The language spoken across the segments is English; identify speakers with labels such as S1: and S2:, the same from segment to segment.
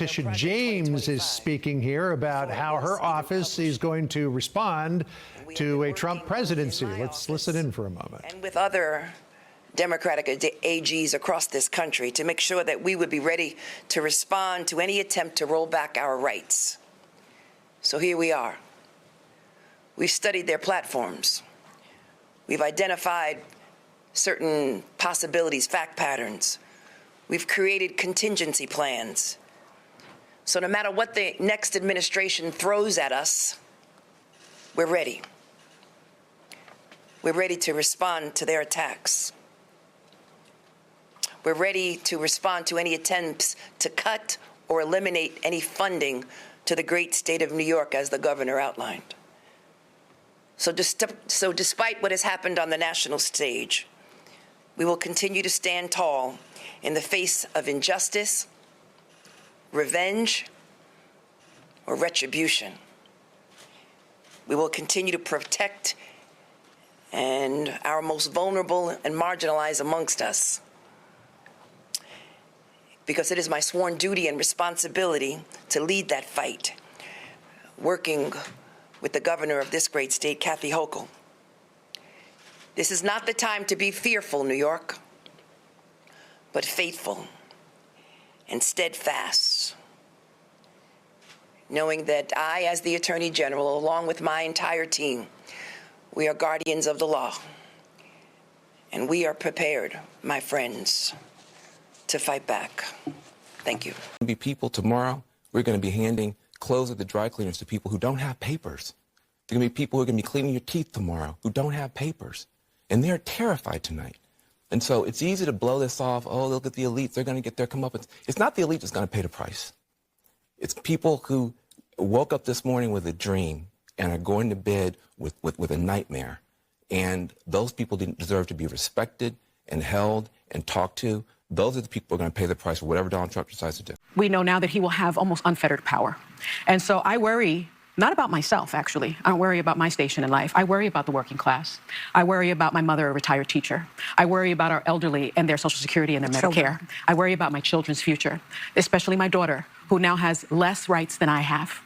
S1: Tisha James is speaking here about how her office is going to respond to a Trump presidency. Let's listen in for a moment.
S2: And with other Democratic AGs across this country to make sure that we would be ready to respond to any attempt to roll back our rights. So here we are. We've studied their platforms. We've identified certain possibilities, fact patterns. We've created contingency plans. So no matter what the next administration throws at us, we're ready. We're ready to respond to their attacks. We're ready to respond to any attempts to cut or eliminate any funding to the great state of New York, as the governor outlined. So despite what has happened on the national stage, we will continue to stand tall in the face of injustice, revenge, or retribution. We will continue to protect our most vulnerable and marginalized amongst us, because it is my sworn duty and responsibility to lead that fight, working with the governor of this great state, Kathy Hochul. This is not the time to be fearful, New York, but faithful and steadfast, knowing that I, as the Attorney General, along with my entire team, we are guardians of the law, and we are prepared, my friends, to fight back. Thank you.
S3: Be people tomorrow, we're going to be handing clothes at the dry cleaners to people who don't have papers. There are going to be people who are going to be cleaning your teeth tomorrow who don't have papers, and they're terrified tonight. And so it's easy to blow this off. Oh, look at the elites. They're going to get their comeuppance. It's not the elite that's going to pay the price. It's people who woke up this morning with a dream and are going to bed with a nightmare. And those people didn't deserve to be respected and held and talked to. Those are the people who are going to pay the price for whatever Donald Trump decides to do.
S4: We know now that he will have almost unfettered power. And so I worry not about myself, actually. I don't worry about my station in life. I worry about the working class. I worry about my mother, a retired teacher. I worry about our elderly and their Social Security and their Medicare. I worry about my children's future, especially my daughter, who now has less rights than I have.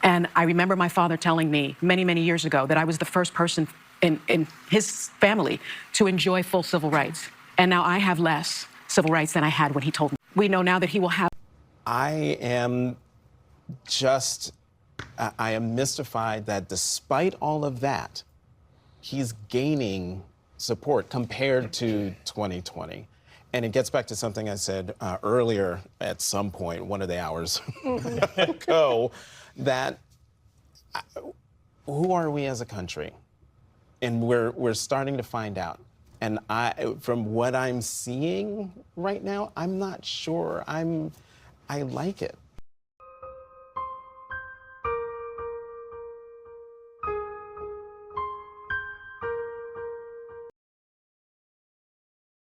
S4: And I remember my father telling me many, many years ago that I was the first person in his family to enjoy full civil rights. And now I have less civil rights than I had when he told me. We know now that he will have.
S5: I am mystified that despite all of that, he's gaining support compared to 2020. And it gets back to something I said earlier at some point, one of the hours ago, that who are we as a country? And we're starting to find out. And from what I'm seeing right now, I'm not sure I like it.